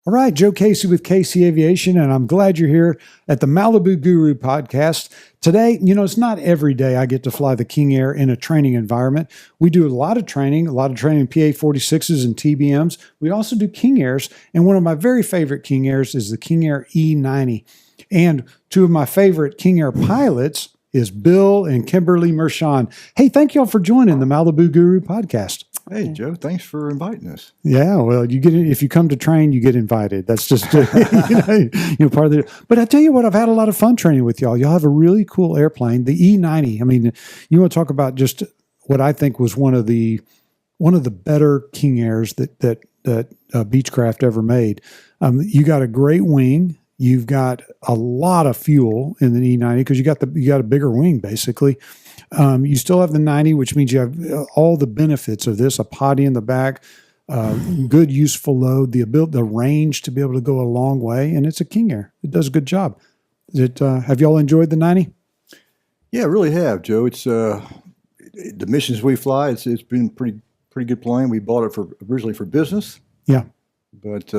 All right, Joe Casey with Casey Aviation, and I'm glad you're here at the Malibu Guru Podcast. Today, it's not every day I get to fly the King Air in a training environment. We do a lot of training PA-46s and TBMs. We also do King Airs, and one of my very favorite King Airs is the King Air E90. And two of my favorite King Air pilots is Bill and Kimberly Mershon. Hey, thank y'all for joining the Malibu Guru Podcast. Hey, Joe, thanks for inviting us. Yeah, well, you get if you come to train, you get invited. That's just part of the. But I tell you what, I've had a lot of fun training with y'all. Y'all have a really cool airplane, the E90. I mean, you want to talk about just what I think was one of the better King Airs that Beechcraft ever made. You got a great wing. You've got a lot of fuel in the E90 because you got a bigger wing basically. You still have the 90, which means you have all the benefits of this: a potty in the back, good useful load, the range to be able to go a long way, and it's a King Air. It does a good job. Have y'all enjoyed the 90? Yeah, I really have, Joe. It's the missions we fly. It's been pretty good plane. We bought it originally for business. Yeah, but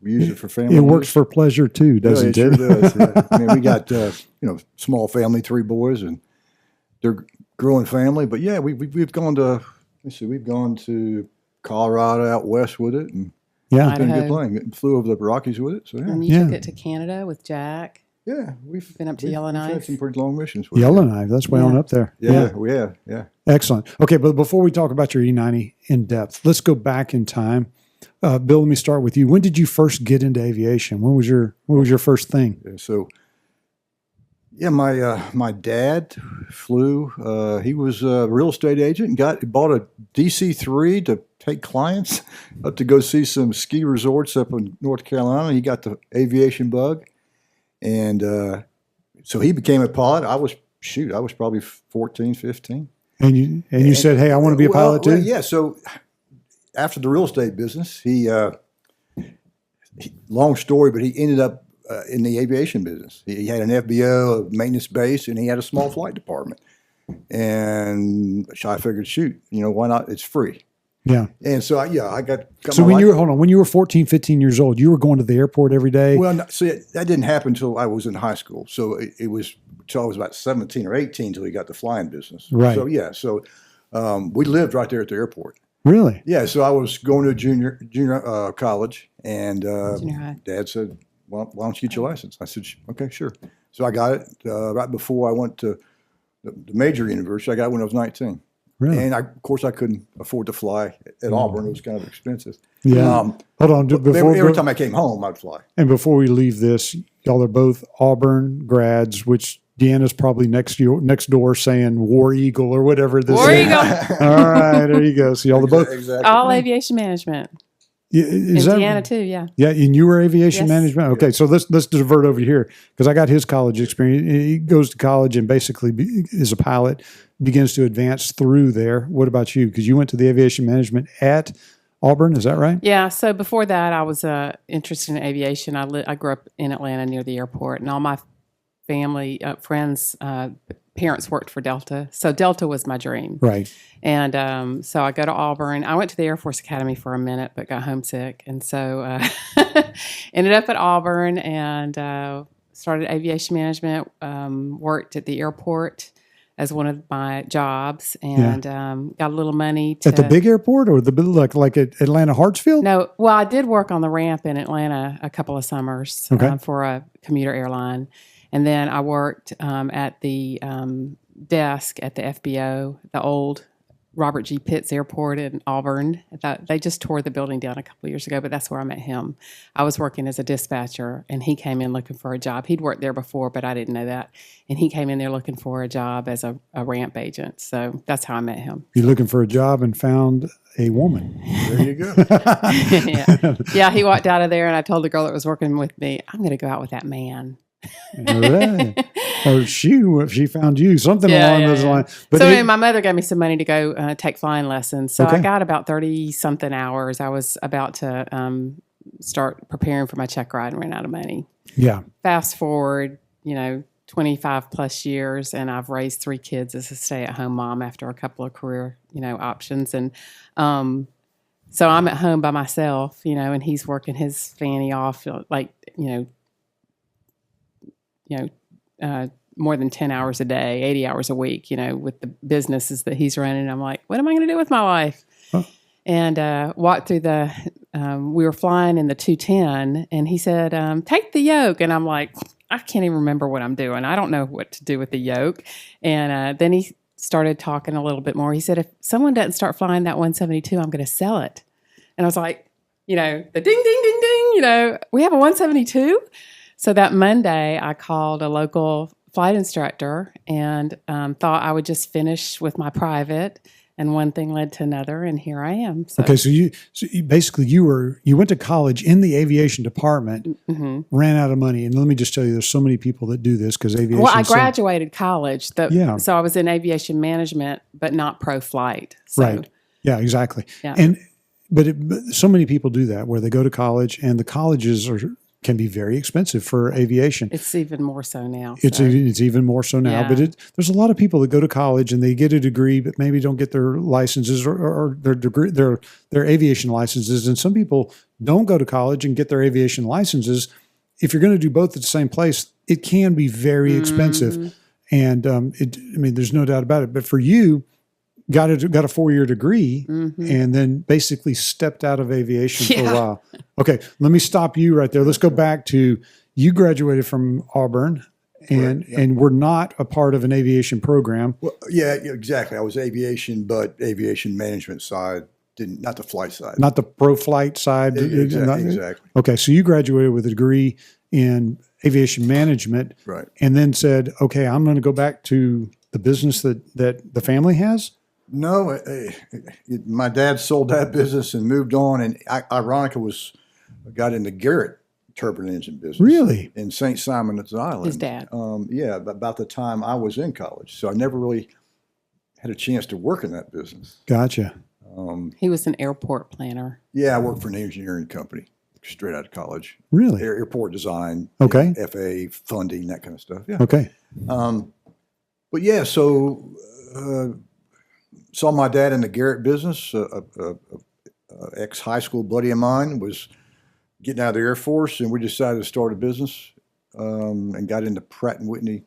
we use it for family. It works for pleasure too, doesn't it? Sure does. Yeah. I mean, we got small family, 3 boys, and they're growing family. But yeah, we've gone to Colorado out west with it, and it's been a good plane. Flew over the Rockies with it. So yeah. And you took it to Canada with Jack. Yeah, we've been up to Yellowknife. We've had some pretty long missions with Yellowknife. That's way on up there. Yeah, we have. Yeah. Excellent. Okay, but before we talk about your E90 in depth, let's go back in time. Bill, let me start with you. When did you first get into aviation? What was your first thing? Yeah, my dad flew. He was a real estate agent and bought a DC-3 to take clients up to go see some ski resorts up in North Carolina. He got the aviation bug, and so he became a pilot. I was probably 14, 15. And you said, "Hey, I want to be a pilot too." Well, yeah. So after the real estate business, he long story, but he ended up in the aviation business. He had an FBO, a maintenance base, and he had a small flight department. And so I figured, shoot, why not? It's free. Yeah. And so I got So when you were 14, 15 years old, you were going to the airport every day? Well, see, that didn't happen until I was in high school. So it was until I was about 17 or 18 until he got the flying business. Right. So yeah, we lived right there at the airport. Really? Yeah. So I was going to junior college, and Junior high. Dad said, "Well, why don't you get your license?" I said, "Okay, sure." So I got it right before I went to the major university. I got it when I was 19. Really? And of course, I couldn't afford to fly at Auburn. It was kind of expensive. Yeah. Hold on. Every time I came home, I'd fly. And before we leave this, y'all are both Auburn grads, which Deanna's probably next door saying War Eagle or whatever this War is. Eagle. All right, there you go. So y'all are both exactly. All aviation management. Is that, Deanna too, yeah. Yeah, and you were aviation Yes. management? Okay, so let's divert over here because I got his college experience. He goes to college and basically is a pilot, begins to advance through there. What about you? Because you went to the aviation management at Auburn, is that right? Yeah, so before that, I was interested in aviation. I grew up in Atlanta near the airport, and all my family, friends, parents worked for Delta. So Delta was my dream. Right. And so I go to Auburn. I went to the Air Force Academy for a minute, but got homesick. And so ended up at Auburn and started aviation management, worked at the airport as one of my jobs, and got a little money. At the big airport or like at Atlanta Hartsfield? No, well, I did work on the ramp in Atlanta a couple of summers for a commuter airline. And then I worked at the desk at the FBO, the old Robert G. Pitts Airport in Auburn. They just tore the building down a couple of years ago, but that's where I met him. I was working as a dispatcher, and he came in looking for a job. He'd worked there before, but I didn't know that. And he came in there looking for a job as a ramp agent. So that's how I met him. You're looking for a job and found a woman. There you go. Yeah, he walked out of there, and I told the girl that was working with me, I'm going to go out with that man. Right. Or she found you, something along those lines. But anyway, my mother gave me some money to go take flying lessons. So I got about 30-something hours. I was about to start preparing for my check ride and ran out of money. Yeah. Fast forward, 25 plus years, and I've raised 3 kids as a stay-at-home mom after a couple of career, options. And So I'm at home by myself, and he's working his fanny off, more than 10 hours a day, 80 hours a week, with the businesses that he's running. I'm like, what am I going to do with my life? Huh. And walked through we were flying in the 210, and he said, take the yoke. And I'm like, I can't even remember what I'm doing. I don't know what to do with the yoke. And then he started talking a little bit more. He said, if someone doesn't start flying that 172, I'm going to sell it. And I was like, the ding, ding, ding, ding, we have a 172. So that Monday, I called a local flight instructor and thought I would just finish with my private. And one thing led to another, and here I am. So. Okay, so you basically you went to college in the aviation department, ran out of money, and let me just tell you, there's so many people that do this because aviation. Well, I graduated college, so I was in aviation management, but not pro flight. So. Right. Yeah, exactly. Yeah. But so many people do that where they go to college, and the colleges can be very expensive for aviation. It's even more so now. It's even more so now. Yeah. But there's a lot of people that go to college and they get a degree, but maybe don't get their licenses or their aviation licenses. And some people don't go to college and get their aviation licenses. If you're going to do both at the same place, it can be very expensive. And there's no doubt about it. But for you, got a 4-year degree and then basically stepped out of aviation for a while. Okay, let me stop you right there. Let's go back to you graduated from Auburn and were not a part of an aviation program. Well, yeah, exactly. I was aviation, but aviation management side, not the flight side. Not the pro flight side. Exactly. Okay, so you graduated with a degree in aviation management and then said, okay, I'm going to go back to the business that the family has? No, my dad sold that business and moved on, and ironically got in the Garrett turbine engine business. Really? In St. Simon's Island. His dad. About the time I was in college, so I never really had a chance to work in that business. Gotcha. He was an airport planner. Yeah, I worked for an engineering company straight out of college. Really? Airport design. Okay. FAA funding, that kind of stuff. Yeah. Okay. But yeah, so. Saw my dad in the Garrett business. Ex-high school buddy of mine was getting out of the Air Force, and we decided to start a business and got into Pratt & Whitney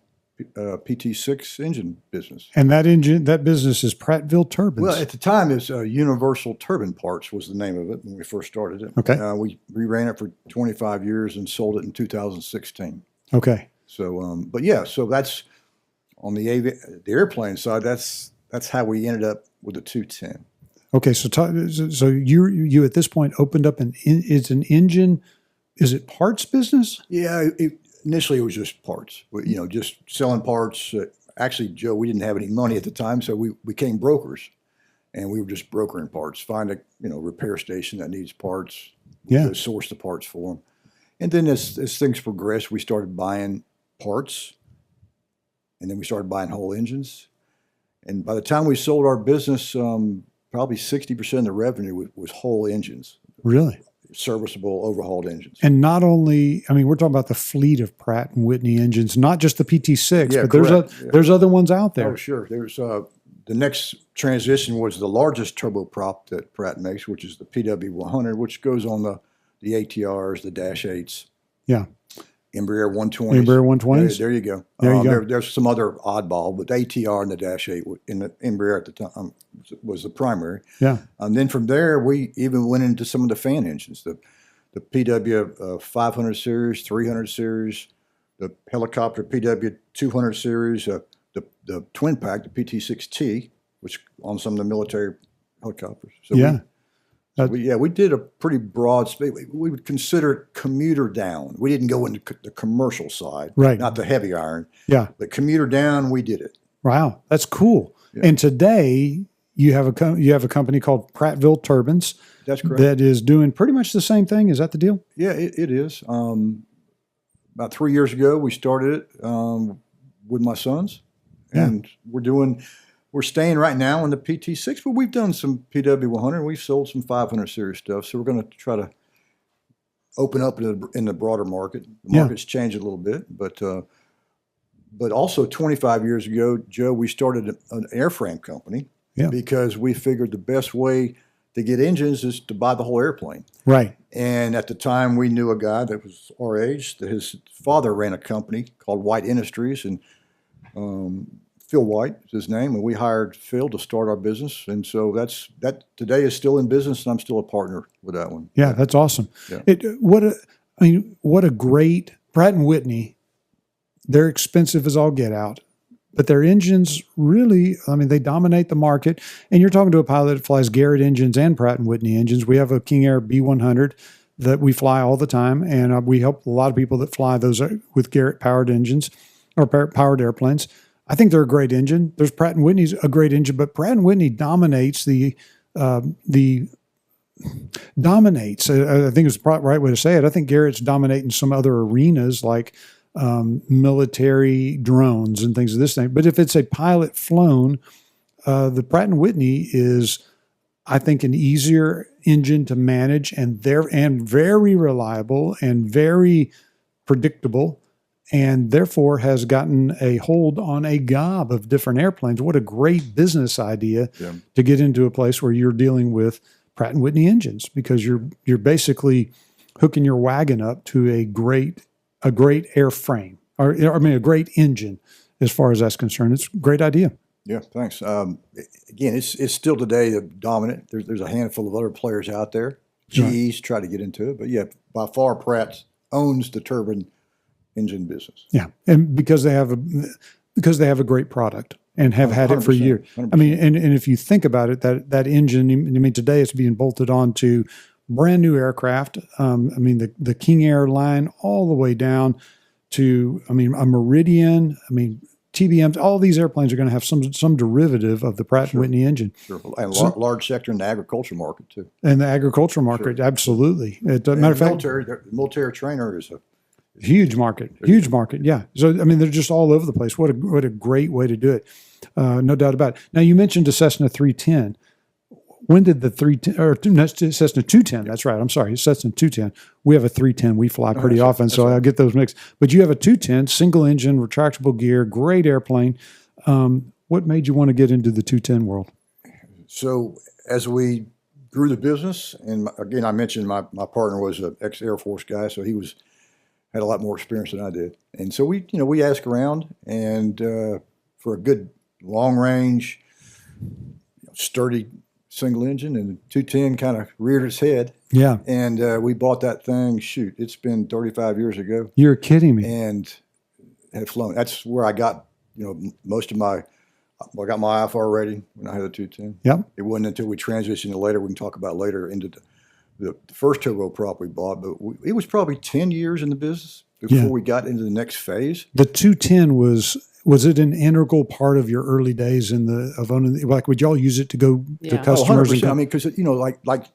PT6 engine business. And that business is Prattville Turbines. Well, at the time, it's Universal Turbine Parts was the name of it when we first started it. Okay. We ran it for 25 years and sold it in 2016. Okay. So, but yeah, so that's on the airplane side. That's how we ended up with the 210. Okay, so you at this point opened up it's an engine. Is it parts business? Yeah, initially it was just parts. Just selling parts. Actually, Joe, we didn't have any money at the time, so we became brokers, and we were just brokering parts. Find a repair station that needs parts. Yeah, source the parts for them, and then as things progressed, we started buying parts, and then we started buying whole engines. And by the time we sold our business, probably 60% of the revenue was whole engines. Really? Serviceable, overhauled engines. And not only, we're talking about the fleet of Pratt & Whitney engines, not just the PT6, but there's other ones out there. Oh, sure. There's the next transition was the largest turboprop that Pratt makes, which is the PW100, which goes on the ATRs, the Dash 8s. Yeah. Embraer 120s. Embraer 120s. There you go. There's some other oddball, but the ATR and the Dash 8 in the Embraer at the time was the primary. Yeah. And then from there, we even went into some of the fan engines, the PW 500 series, 300 series, the helicopter PW 200 series, the twin pack, the PT6T, which on some of the military helicopters. So yeah. We did a pretty broad space. We would consider it commuter down. We didn't go into the commercial side, right? Not the heavy iron. Yeah, but commuter down, we did it. Wow, that's cool. Yeah. And today you have a company called Prattville Turbines. That's correct. That is doing pretty much the same thing. Is that the deal? Yeah, it is. About 3 years ago, we started it with my sons, and we're staying right now in the PT6, but we've done some PW100. We've sold some 500 series stuff, so we're going to try to open up in the broader market. The market's changed a little bit, but also 25 years ago, Joe, we started an airframe company because we figured the best way to get engines is to buy the whole airplane. Right. And at the time, we knew a guy that was our age, that his father ran a company called White Industries, and Phil White is his name, and we hired Phil to start our business. And so that today is still in business, and I'm still a partner with that one. Yeah, that's awesome. Yeah. What a great Pratt and Whitney. They're expensive as all get out, but their engines really, they dominate the market. And you're talking to a pilot that flies Garrett engines and Pratt and Whitney engines. We have a King Air B100 that we fly all the time, and we help a lot of people that fly those with Garrett powered engines or powered airplanes. I think they're a great engine. There's Pratt & Whitney's a great engine, but Pratt & Whitney dominates I think it's the right way to say it. I think Garrett's dominating some other arenas like military drones and things of this thing. But if it's a pilot flown, the Pratt & Whitney is, I think, an easier engine to manage and very reliable and very predictable, and therefore has gotten a hold on a gob of different airplanes. What a great business idea to get into a place where you're dealing with Pratt & Whitney engines, because you're basically hooking your wagon up to a great airframe, or a great engine as far as that's concerned. It's a great idea. Yeah, thanks. Again, it's still today the dominant. There's a handful of other players out there. GE's try to get into it, but yeah, by far Pratt owns the turbine engine business. Yeah, and because they have a great product and have had it for years. 100%. And if you think about it, that engine, today it's being bolted onto brand new aircraft. The King Air line all the way down to a Meridian. TBMs. All these airplanes are going to have some derivative of the Pratt & Whitney engine. Sure. And large sector in the agriculture market too. And the agricultural market, absolutely. Matter of fact, the military trainer is a huge market. Yeah. So they're just all over the place. What a great way to do it. No doubt about it. Now you mentioned a Cessna 310. When did the 310 or Cessna 210? That's right. I'm sorry, Cessna 210. We have a 310. We fly pretty often, so I'll get those mixed. But you have a 210, single engine, retractable gear, great airplane. What made you want to get into the 210 world? So as we grew the business, and again, I mentioned my partner was an ex-Air Force guy, so he had a lot more experience than I did. And so we asked around, and for a good long range, sturdy single engine, and the 210 kind of reared its head. Yeah. And we bought that thing, it's been 35 years ago. You're kidding me. And had flown. That's where I got, most of I got my IFR rating when I had the 210. Yep. It wasn't until we transitioned later, we can talk about later, into the first turboprop we bought, but it was probably 10 years in the business before we got into the next phase. The 210 was it an integral part of your early days of owning? Like, would y'all use it to go to customers? 100%. Because like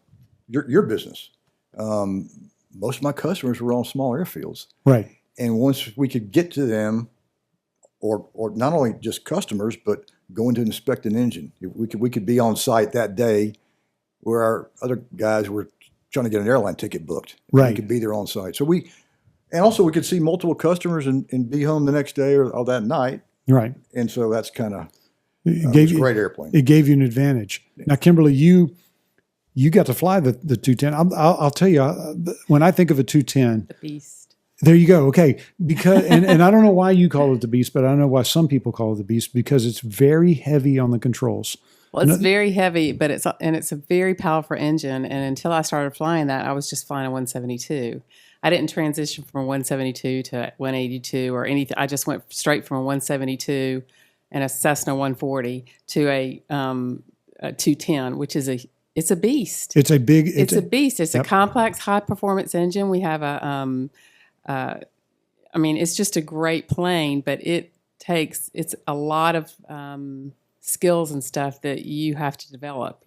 your business, most of my customers were on small airfields, right? And once we could get to them, or not only just customers, but going to inspect an engine, we could be on site that day, where our other guys were trying to get an airline ticket booked. Right, we could be there on site. So we could see multiple customers and be home the next day or that night. Right. And so that's kind of a great airplane. It gave you an advantage. Yeah. Now, Kimberly, you got to fly the 210. I'll tell you, when I think of a 210, the beast. There you go. Okay, because and I don't know why you call it the beast, but I know why some people call it the beast, because it's very heavy on the controls. Well, it's very heavy, but it's a very powerful engine. And until I started flying that, I was just flying a 172. I didn't transition from a 172 to 182 or anything. I just went straight from a 172 and a Cessna 140 to a 210, which is it's a beast. It's a beast. It's a complex, high performance engine. We have it's just a great plane, but it's a lot of skills and stuff that you have to develop.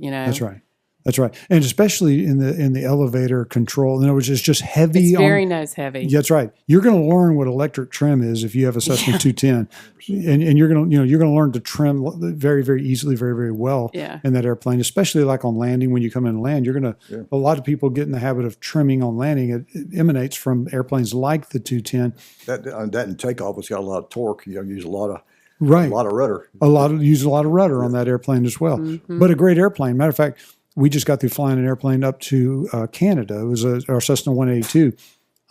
That's right, and especially in the elevator control, which is just heavy. It's very nose heavy. That's right. You're going to learn what electric trim is if you have a Cessna 210, and you're going to learn to trim very, very easily, very, very well in that airplane. Especially like on landing, when you come in and land, you're going to. A lot of people get in the habit of trimming on landing. It emanates from airplanes like the 210. That in takeoff, it's got a lot of torque. You use a lot of. Right. A lot of rudder. Use a lot of rudder on that airplane as well. Mm-hmm. But a great airplane. Matter of fact, we just got through flying an airplane up to Canada. It was our Cessna 182.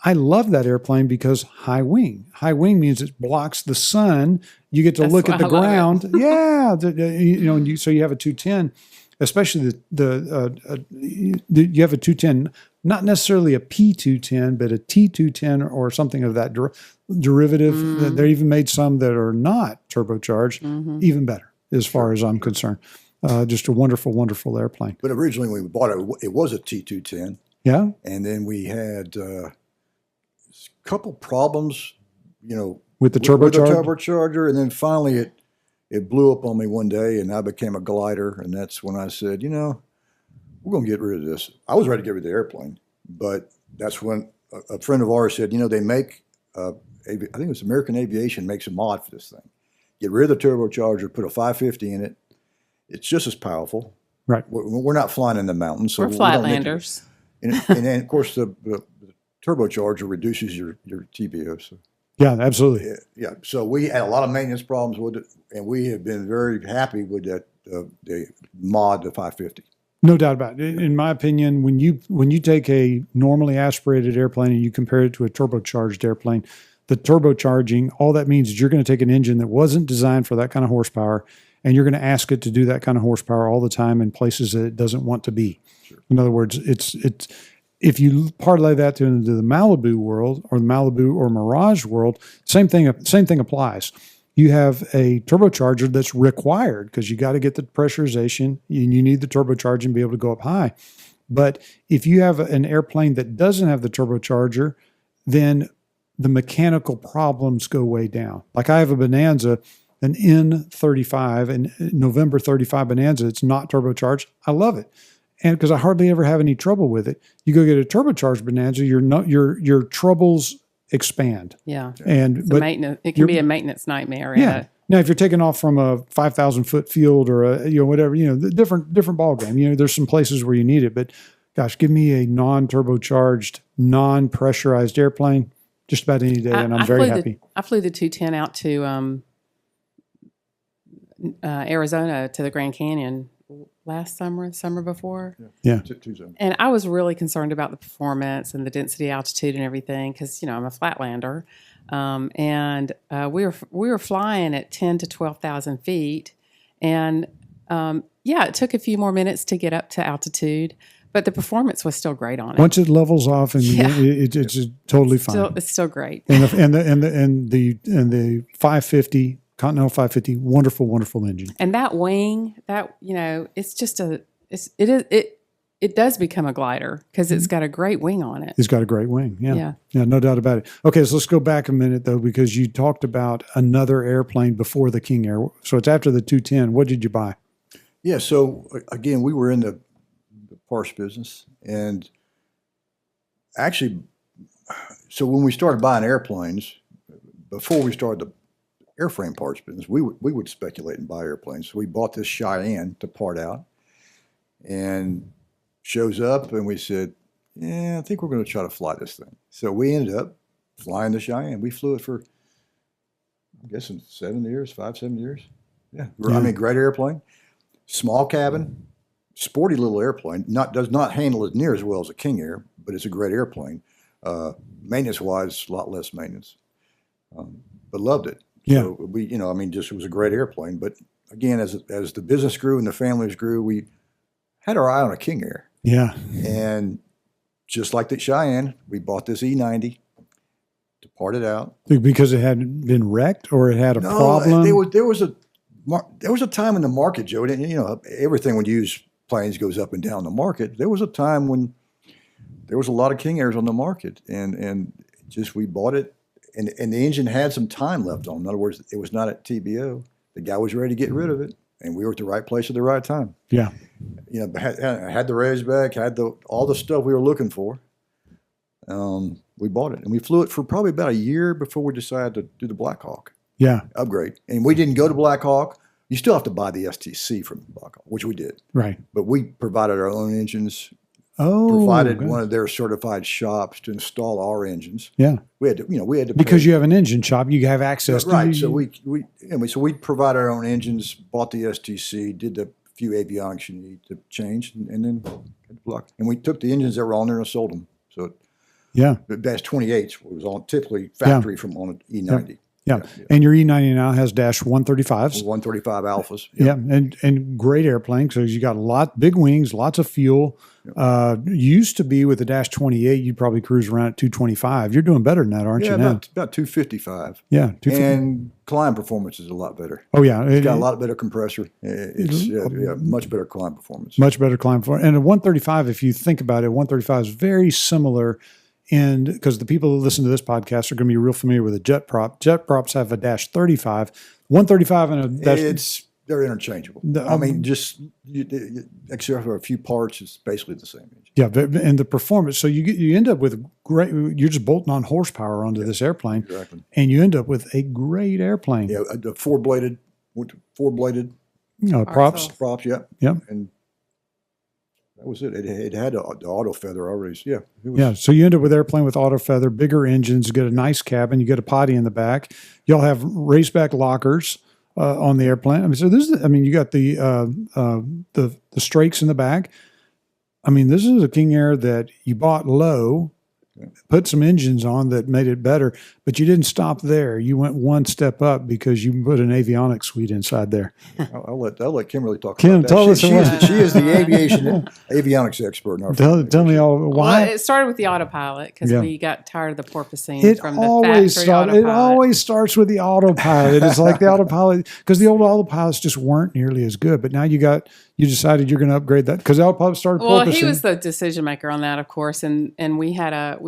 I love that airplane because high wing. High wing means it blocks the sun. You get to look at the ground. Yeah, so you have a 210, especially you have a 210, not necessarily a P210, but a T210 or something of that derivative. They even made some that are not turbocharged, even better as far as I'm concerned. Just a wonderful, wonderful airplane. But originally when we bought it, it was a T210. Yeah. And then we had couple problems, with the turbocharger, and then finally it blew up on me one day, and I became a glider, and that's when I said, we're going to get rid of this. I was ready to get rid of the airplane, but that's when a friend of ours said, they make, I think it was American Aviation makes a mod for this thing. Get rid of the turbocharger, put a 550 in it. It's just as powerful. Right. We're not flying in the mountains. So we're flatlanders. And then, of course, the turbocharger reduces your TBO. So. Yeah, absolutely. Yeah. So we had a lot of maintenance problems with it, and we have been very happy with that the mod to 550. No doubt about it. In my opinion, when you take a normally aspirated airplane and you compare it to a turbocharged airplane, the turbocharging, all that means is you're going to take an engine that wasn't designed for that kind of horsepower, and you're going to ask it to do that kind of horsepower all the time in places that it doesn't want to be. Sure. In other words, it's if you parlay that into the Malibu world or the Malibu or Mirage world, same thing applies. You have a turbocharger that's required because you got to get the pressurization and you need the turbocharging to be able to go up high. But if you have an airplane that doesn't have the turbocharger, then the mechanical problems go way down. Like I have a Bonanza, an N35, an November 35 Bonanza. It's not turbocharged. I love it. And because I hardly ever have any trouble with it. You go get a turbocharged Bonanza, your troubles expand. Yeah. But maintenance. It can be a maintenance nightmare. Yeah. Now, if you're taking off from a 5,000 foot field or whatever, the different ball game. There's some places where you need it, but gosh, give me a non-turbocharged, non-pressurized airplane just about any day, and I'm very happy. I flew the 210 out to Arizona to the Grand Canyon last summer before. Yeah. And I was really concerned about the performance and the density, altitude, and everything because I'm a flatlander, and we were flying at 10 to 12,000 feet, and it took a few more minutes to get up to altitude, but the performance was still great on it. Once it levels off, and it's totally fine. It's still great. And the 550. Continental 550, wonderful, wonderful engine. And that wing, it's just it does become a glider because it's got a great wing on it. It's got a great wing. Yeah, no doubt about it. Okay, so let's go back a minute though, because you talked about another airplane before the King Air. So it's after the 210. What did you buy? Yeah. So again, we were in the parts business, and actually, so when we started buying airplanes, before we started the airframe parts business, we would speculate and buy airplanes. So we bought this Cheyenne to part out, and shows up, and we said, I think we're going to try to fly this thing. So we ended up flying the Cheyenne. We flew it for, I'm guessing 7 years. Yeah. I mean, great airplane, small cabin, sporty little airplane. Does not handle it near as well as a King Air, but it's a great airplane. Maintenance wise, a lot less maintenance, but loved it. Yeah. So we, just it was a great airplane. But again, as the business grew and the families grew, we had our eye on a King Air. Yeah. And just like the Cheyenne, we bought this E90 to part it out. Because it had been wrecked or it had a problem? There was a time in the market, Joe, and everything when you use planes goes up and down the market. There was a time when there was a lot of King Airs on the market, and just we bought it. And the engine had some time left on. In other words, it was not at TBO. The guy was ready to get rid of it, and we were at the right place at the right time. Yeah. Had the raisback, had all the stuff we were looking for. We bought it, and we flew it for probably about a year before we decided to do the Black Hawk. Yeah. Upgrade. And we didn't go to Black Hawk. You still have to buy the STC from Black Hawk, which we did. Right. But we provided our own engines. Provided one of their certified shops to install our engines. Yeah, we had to because you have an engine shop, you have access. Right, so we provide our own engines, bought the STC, did the few avionics you need to change, and then block. And we took the engines that were on there and sold them. So the Dash 28s was on typically factory from on an E90. Yeah. And your E90 now has Dash 135s. 135 Alphas. Yeah. And great airplane because you got big wings, lots of fuel. Used to be with the Dash 28, you'd probably cruise around at 225. You're doing better than that, aren't you now? About 255. Yeah. 250. And climb performance is a lot better. Oh, yeah. It's got a lot better compressor. It's much better climb performance. Much better climb performance. And a 135, if you think about it, 135 is very similar. And because the people who listen to this podcast are going to be real familiar with a jet prop. Jet props have a Dash 35, 135 and a Dash. They're interchangeable. I mean, just except for a few parts, it's basically the same engine. Yeah, and the performance. So you end up with great. You're just bolting on horsepower onto this airplane, exactly, and you end up with a great airplane. Yeah, the four bladed props. Props, yeah, yeah, and that was it. It had the auto feather already. Yeah, So you end up with airplane with auto feather, bigger engines. You get a nice cabin. You get a potty in the back. Y'all have raceback lockers on the airplane. I mean, so this is. I mean, you got the strakes in the back. I mean, this is a King Air that you bought low, put some engines on that made it better, but you didn't stop there. You went one step up because you put an avionics suite inside there. I'll let Kimberly talk Kim, about that. tell us She is the avionics expert in our family. Tell me all why. Well, it started with the autopilot because we got tired of the porpoising It from the always factory autopilot. It always starts with the autopilot. It's like the autopilot because the old autopilots just weren't nearly as good. But now you decided you're going to upgrade that because the autopilot started porpoising. Well, he was the decision maker on that, of course, and we had a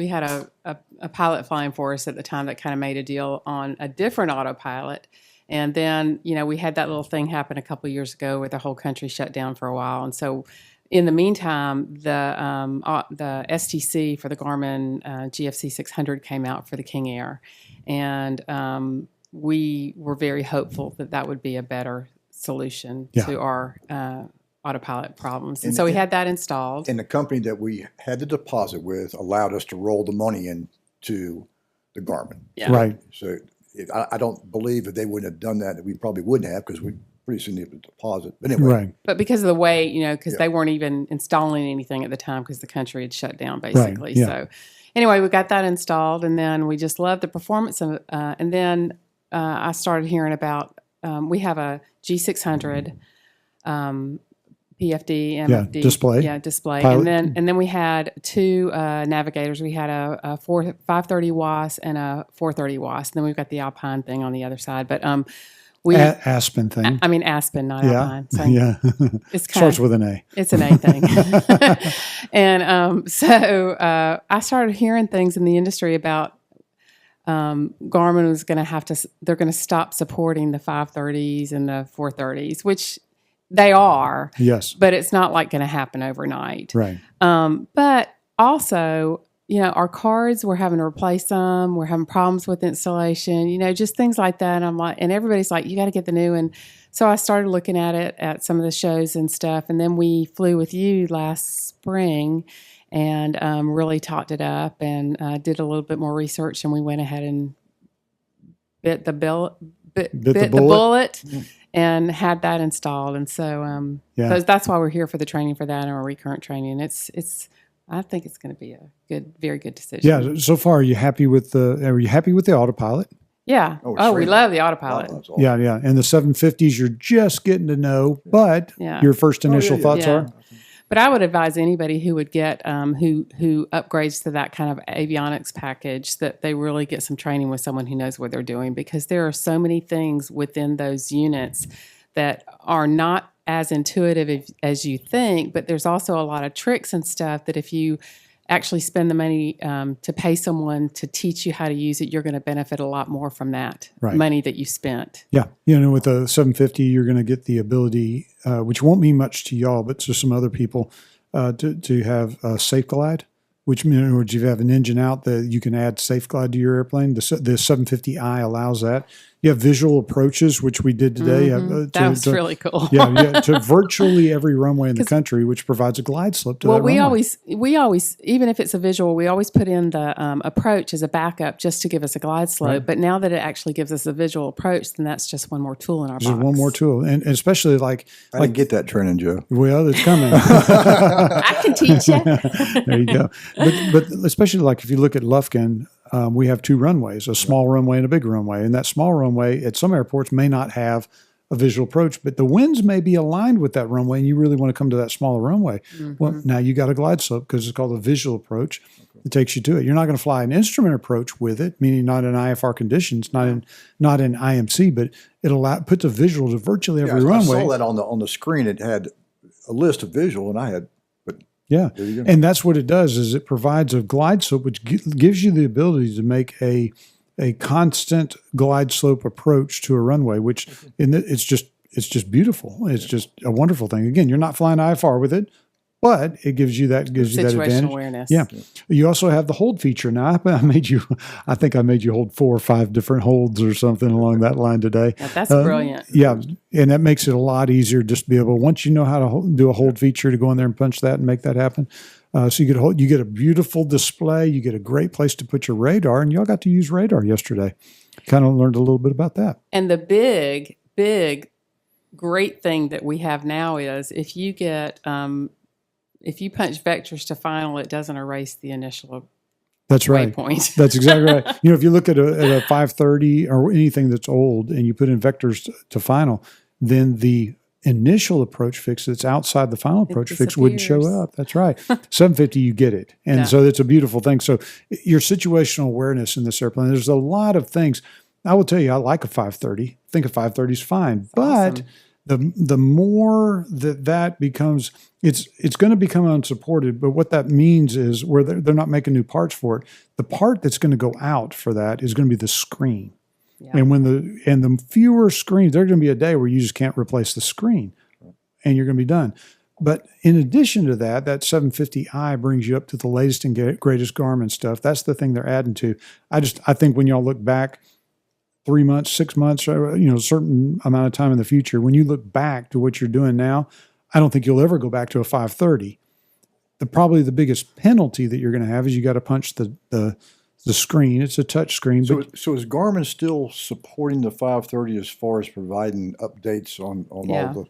pilot flying for us at the time that kind of made a deal on a different autopilot. And then, we had that little thing happen a couple of years ago where the whole country shut down for a while. And so in the meantime, the STC for the Garmin GFC 600 came out for the King Air. And we were very hopeful that would be a better solution to our autopilot problems. And so we had that installed. And the company that we had the deposit with allowed us to roll the money into the Garmin. Yeah. Right. So I don't believe that they wouldn't have done that we probably wouldn't have because we pretty significant deposit. But anyway. Right. But because of the way, because they weren't even installing anything at the time because the country had shut down basically. Right. Yeah. So anyway, we got that installed and then we just loved the performance of it. And then I started hearing about, we have a G600 PFD, MFD. Display. Yeah, display. Pilot. And then we had two navigators. We had a 530 WAS and a 430 WAS. And then we've got the Alpine thing on the other side. But Aspen thing. I mean Aspen, not Alpine. So it's starts with an A. It's an A thing. And so I started hearing things in the industry about Garmin was going to they're going to stop supporting the 530s and the 430s, which they are. Yes. But it's not like going to happen overnight. Right. But also, our cards, we're having to replace them. We're having problems with installation, just things like that. And I'm like, and everybody's like, you got to get the new. And so I started looking at it at some of the shows and stuff. And then we flew with you last spring and really talked it up and did a little bit more research. And we went ahead and bit the bullet and had that installed. And so that's why we're here for the training for that and our recurrent training. I think it's going to be a very good decision. Yeah. So far, are you happy with the autopilot? Yeah. We love the autopilot. Awesome. Yeah. And the 750s, you're just getting to know, but your first initial thoughts are? But I would advise anybody who would get who upgrades to that kind of avionics package that they really get some training with someone who knows what they're doing, because there are so many things within those units that are not as intuitive as you think, but there's also a lot of tricks and stuff that if you actually spend the money to pay someone to teach you how to use it, you're going to benefit a lot more from that money that you spent. Yeah. With the 750, you're going to get the ability, which won't mean much to y'all, but to some other people, to have a safe glide, which means if you have an engine out that you can add safe glide to your airplane. The 750i allows that. You have visual approaches, which we did today. That was really cool. To virtually every runway in the country, which provides a glide slope to that runway. we always, even if it's a visual, we always put in the approach as a backup just to give us a glide slope. Right. But now that it actually gives us a visual approach, then that's just one more tool in our box. Just one more tool. And especially I didn't get that training, Joe. Well, it's coming. I can teach you. There you go. But especially if you look at Lufkin, we have two runways, a small runway and a big runway. And that small runway at some airports may not have a visual approach, but the winds may be aligned with that runway and you really want to come to that smaller runway. Well, now you got a glide slope because it's called a visual approach. It takes you to it. You're not going to fly an instrument approach with it, meaning not in IFR conditions, not in IMC, but it puts a visual to virtually every runway. I saw that on the screen. It had a list of visual, and I had. Yeah, and that's what it does is it provides a glide slope, which gives you the ability to make a constant glide slope approach to a runway, which it's just beautiful. It's just a wonderful thing. Again, you're not flying IFR with it, but it gives you that advantage. Awareness. Yeah. You also have the hold feature. Now, I think I made you hold 4 or 5 different holds or something along that line today. Yeah, that's brilliant. Yeah, and that makes it a lot easier just to be able, once you know how to do a hold feature, to go in there and punch that and make that happen. So you get a beautiful display, you get a great place to put your radar, and y'all got to use radar yesterday. Kind of learned a little bit about that. And the big, great thing that we have now is if you get if you punch vectors to final, it doesn't erase the initial That's right. waypoint. That's exactly right. If you look at a 530 or anything that's old and you put in vectors to final, then the initial approach fix that's outside the final approach fix wouldn't show up. That's right. 750, you get it. And so it's a beautiful thing. So your situational awareness in this airplane, there's a lot of things. I will tell you, I like a 530. I think a 530 is fine. But the more that becomes, it's going to become unsupported. But what that means is where they're not making new parts for it. The part that's going to go out for that is going to be the screen. Yeah. And the fewer screens, there's going to be a day where you just can't replace the screen, and you're going to be done. But in addition to that 750i brings you up to the latest and greatest Garmin stuff. That's the thing they're adding to. I think when y'all look back 3 months, 6 months, a certain amount of time in the future, when you look back to what you're doing now, I don't think you'll ever go back to a 530. Probably the biggest penalty that you're going to have is you got to punch the screen. It's a touch screen. So is Garmin still supporting the 530 as far as providing updates on all the?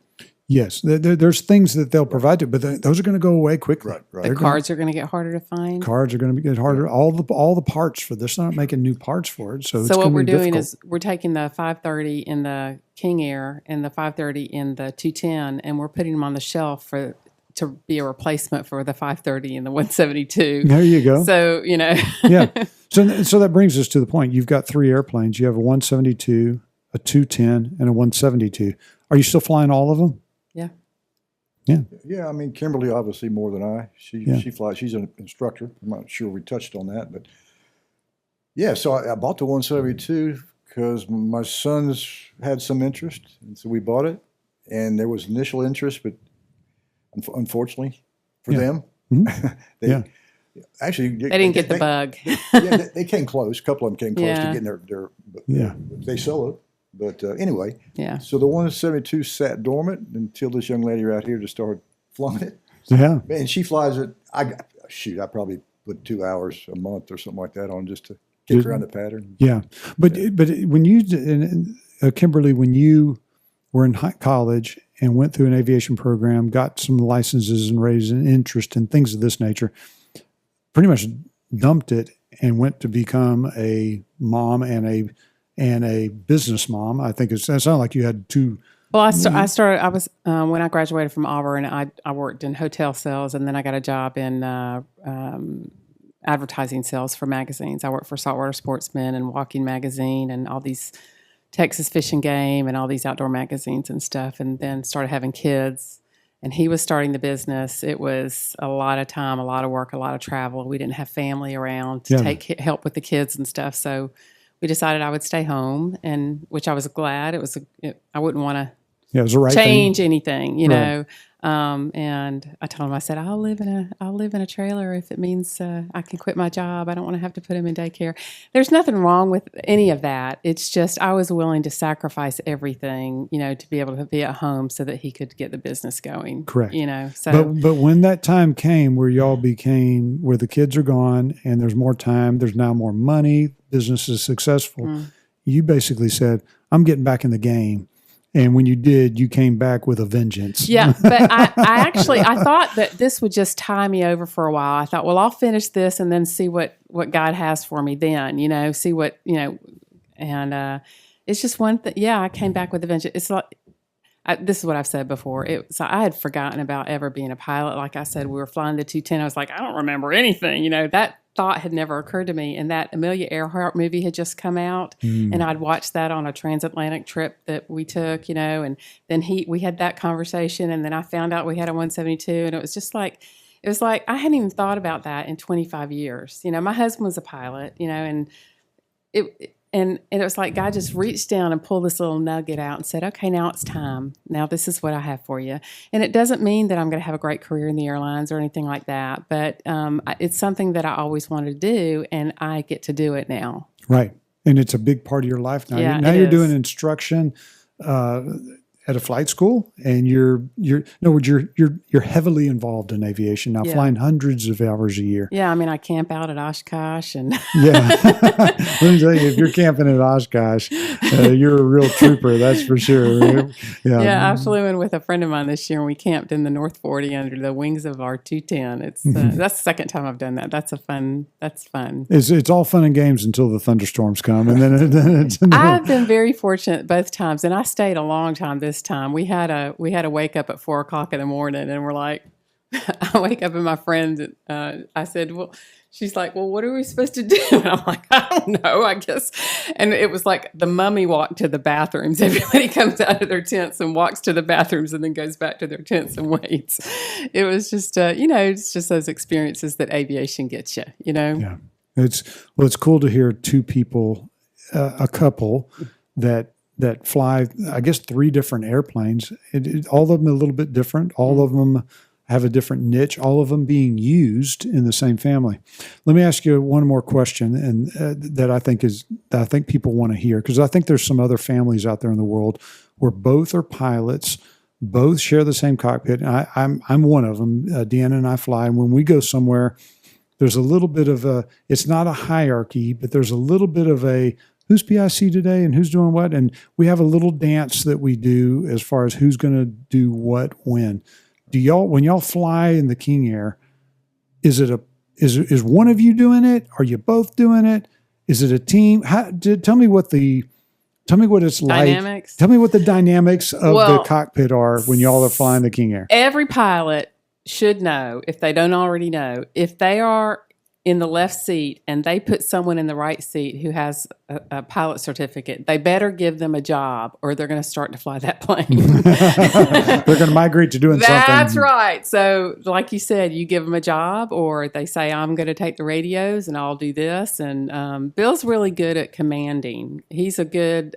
Yes, there's things that they'll provide you, but those are going to go away quickly. Right. The cards are going to get harder to find. Cards are going to get harder. All the parts for this, they're not making new parts for it. So what we're doing is we're taking the 530 in the King Air and the 530 in the 210, and we're putting them on the shelf to be a replacement for the 530 and the 172. There you go. So, Yeah. So that brings us to the point. You've got 3 airplanes. You have a 172, a 210, and a 172. Are you still flying all of them? Yeah. Yeah. Yeah. I mean, Kimberly, obviously more than I. She flies. She's an instructor. I'm not sure we touched on that, but yeah. So I bought the 172 because my sons had some interest, and so we bought it. And there was initial interest, but unfortunately for them, actually they didn't get the bug. They came close. A couple of them came close to getting their they sell it. But anyway, so the 172 sat dormant until this young lady right here just started flying it. Yeah. And she flies it. I probably put 2 hours a month or something like that on just to kick around the pattern. Yeah. But when you, Kimberly, when you were in college and went through an aviation program, got some licenses and raised an interest in things of this nature, pretty much dumped it and went to become a mom and a business mom. I think it sounded like you had two. Well, I was when I graduated from Auburn, I worked in hotel sales, and then I got a job in advertising sales for magazines. I worked for Saltwater Sportsman and Walking Magazine and all these Texas Fish and Game and all these outdoor magazines and stuff, and then started having kids. And he was starting the business. It was a lot of time, a lot of work, a lot of travel. We didn't have family around to help with the kids and stuff. So we decided I would stay home, and which I was glad. I wouldn't want to Yeah, it was the right change thing. anything, you know. And I told him, I said, I'll live in a trailer if it means I can quit my job. I don't want to have to put him in daycare. There's nothing wrong with any of that. It's just I was willing to sacrifice everything, you know, to be able to be at home so that he could get the business going. Correct. You know, so but when that time came where y'all became where the kids are gone and there's more time, there's now more money, business is successful. You basically said, I'm getting back in the game. And when you did, you came back with a vengeance. Yeah, but I thought that this would just tie me over for a while. I thought, well, I'll finish this and then see what God has for me then, you know, see what, you know, and it's just one thing. Yeah, I came back with a vengeance. It's like, this is what I've said before. So I had forgotten about ever being a pilot. Like I said, we were flying the 210. I was like, I don't remember anything, you know, that thought had never occurred to me. And that Amelia Earhart movie had just come out, and I'd watched that on a transatlantic trip that we took, you know, and then we had that conversation, and then I found out we had a 172, and it was like I hadn't even thought about that in 25 years. You know, my husband was a pilot, you know, and it was like God just reached down and pulled this little nugget out and said, okay, now it's time. Now this is what I have for you. And it doesn't mean that I'm going to have a great career in the airlines or anything like that, but it's something that I always wanted to do, and I get to do it now. Right. And it's a big part of your life now. Yeah, now you're doing instruction at a flight school, and you're heavily involved in aviation now, flying hundreds of hours a year. Yeah, I mean, I camp out at Oshkosh, and Let me tell you, if you're camping at Oshkosh, you're a real trooper, that's for sure. Yeah, I flew in with a friend of mine this year, and we camped in the North 40 under the wings of our 210. It's that's the second time I've done that. That's fun. It's all fun and games until the thunderstorms come, and then I've been very fortunate both times, and I stayed a long time this time. We had a wake up at 4:00 in the morning, and we're like, I wake up and my friend, I said, well, she's like, well, what are we supposed to do? And I'm like, I don't know, I guess. And it was like the mummy walk to the bathrooms. Everybody comes out of their tents and walks to the bathrooms and then goes back to their tents and waits. It was just, you know, it's just those experiences that aviation gets you, you know? Yeah. It's cool to hear two people, a couple that fly, I guess, 3 different airplanes. All of them a little bit different. All of them have a different niche. All of them being used in the same family. Let me ask you one more question, and that I think people want to hear, because I think there's some other families out there in the world where both are pilots, both share the same cockpit. And I'm one of them. Deanna and I fly, and when we go somewhere, there's a little bit of it's not a hierarchy, but there's a little bit of a, who's PIC today and who's doing what? And we have a little dance that we do as far as who's going to do what when. When y'all fly in the King Air, is one of you doing it? Are you both doing it? Is it a team? Tell me what it's like. Dynamics? Tell me what the dynamics of the cockpit are when y'all are flying the King Air. Every pilot should know, if they don't already know, if they are in the left seat and they put someone in the right seat who has a pilot certificate, they better give them a job or they're going to start to fly that plane. They're going to migrate to doing something. That's right. So like you said, you give them a job, or they say, I'm going to take the radios and I'll do this. And Bill's really good at commanding. He's very good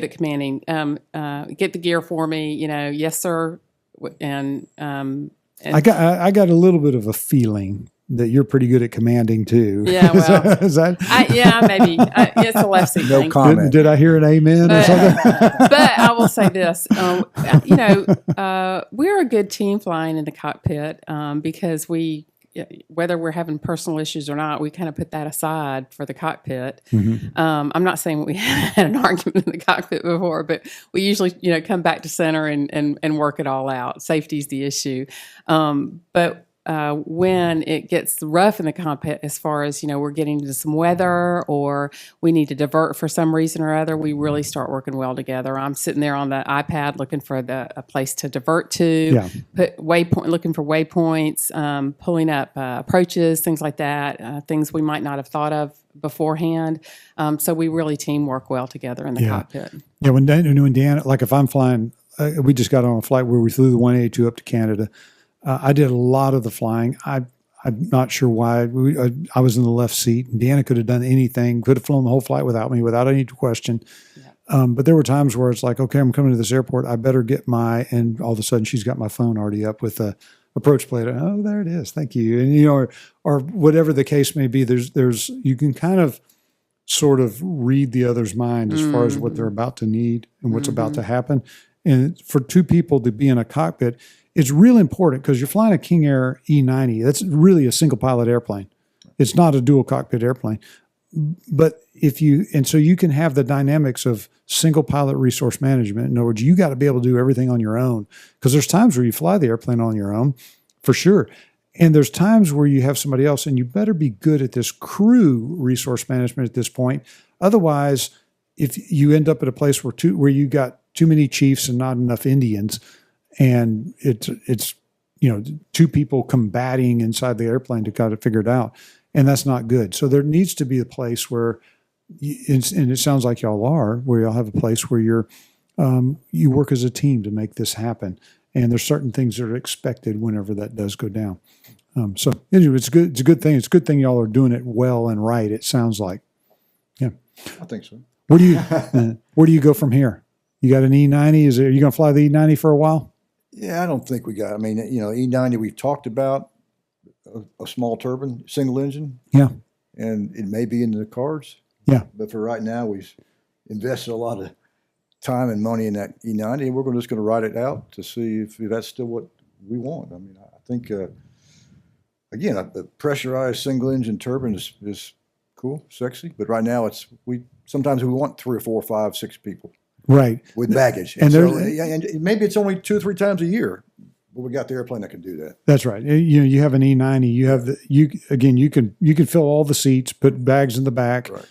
at commanding. Get the gear for me, you know, yes, sir. And I got a little bit of a feeling that you're pretty good at commanding too. Yeah, well, is that? Yeah, maybe it's a left seat thing. No comment. Did I hear an amen or something? But I will say this: you know, we're a good team flying in the cockpit because whether we're having personal issues or not, we kind of put that aside for the cockpit. I'm not saying we had an argument in the cockpit before, but we usually, you know, come back to center and work it all out. Safety's the issue. But when it gets rough in the cockpit, as far as, you know, we're getting into some weather or we need to divert for some reason or other, we really start working well together. I'm sitting there on the iPad looking for a place to divert to, looking for waypoints, pulling up approaches, things like that, things we might not have thought of beforehand. So we really teamwork well together in the cockpit. Yeah, when Dan, like if I'm flying, we just got on a flight where we flew the 182 up to Canada. I did a lot of the flying. I'm not sure why. I was in the left seat, and Deanna could have done anything, could have flown the whole flight without me, without any question. But there were times where it's like, okay, I'm coming to this airport. I better get and all of a sudden she's got my phone already up with a approach plate. Oh, there it is. Thank you. And, or whatever the case may be, you can kind of sort of read the other's mind as far as what they're about to need and what's about to happen. And for two people to be in a cockpit, it's really important because you're flying a King Air E90. That's really a single pilot airplane. It's not a dual cockpit airplane. But so you can have the dynamics of single pilot resource management. In other words, you got to be able to do everything on your own, because there's times where you fly the airplane on your own, for sure. And there's times where you have somebody else, and you better be good at this crew resource management at this point. Otherwise, if you end up at a place where you got too many chiefs and not enough Indians, and it's two people combating inside the airplane to kind of figure it out. And that's not good. So there needs to be a place where, and it sounds like y'all are, where y'all have a place where you work as a team to make this happen. And there's certain things that are expected whenever that does go down. So anyway, it's good. It's a good thing. It's a good thing y'all are doing it well and right. It sounds like. Yeah, I think so. Where do you go from here? You got an E90? Are you going to fly the E90 for a while? Yeah, I don't think we got. I mean, E90 we've talked about. A small turbine, single engine. Yeah. And it may be in the cards. Yeah. But for right now, we've invested a lot of time and money in that E90, and we're just going to ride it out to see if that's still what we want. I mean, I think, again, a pressurized single engine turbine is cool, sexy, but right now sometimes we want 3 or 4 or 5, 6 people. Right. With baggage. And maybe it's only 2 or 3 times a year. But we got the airplane that can do that. That's right. You have an E90. You can fill all the seats, put bags in the back, right.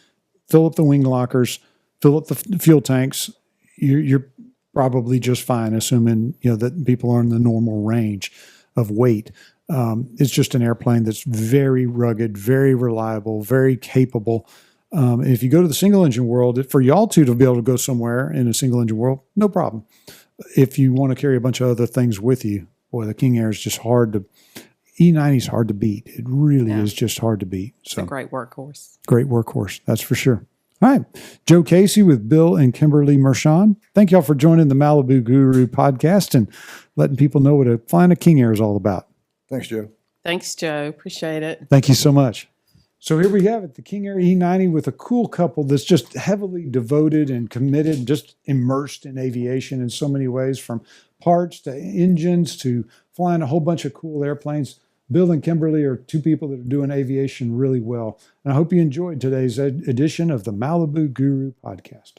Fill up the wing lockers, fill up the fuel tanks. You're probably just fine, assuming that people are in the normal range of weight. It's just an airplane that's very rugged, very reliable, very capable. And if you go to the single engine world, for y'all two to be able to go somewhere in a single engine world, no problem. If you want to carry a bunch of other things with you, boy, the King Air is just E90 is hard to beat. It really is just hard to beat. So it's a great workhorse. Great workhorse, that's for sure. All right. Joe Casey with Bill and Kimberly Mershon. Thank y'all for joining the Malibu Guru podcast and letting people know what flying a King Air is all about. Thanks, Joe. Thanks, Joe. Appreciate it. Thank you so much. So here we have it, the King Air E90 with a cool couple that's just heavily devoted and committed, just immersed in aviation in so many ways, from parts to engines to flying a whole bunch of cool airplanes. Bill and Kimberly are two people that are doing aviation really well. And I hope you enjoyed today's edition of the Malibu Guru Podcast.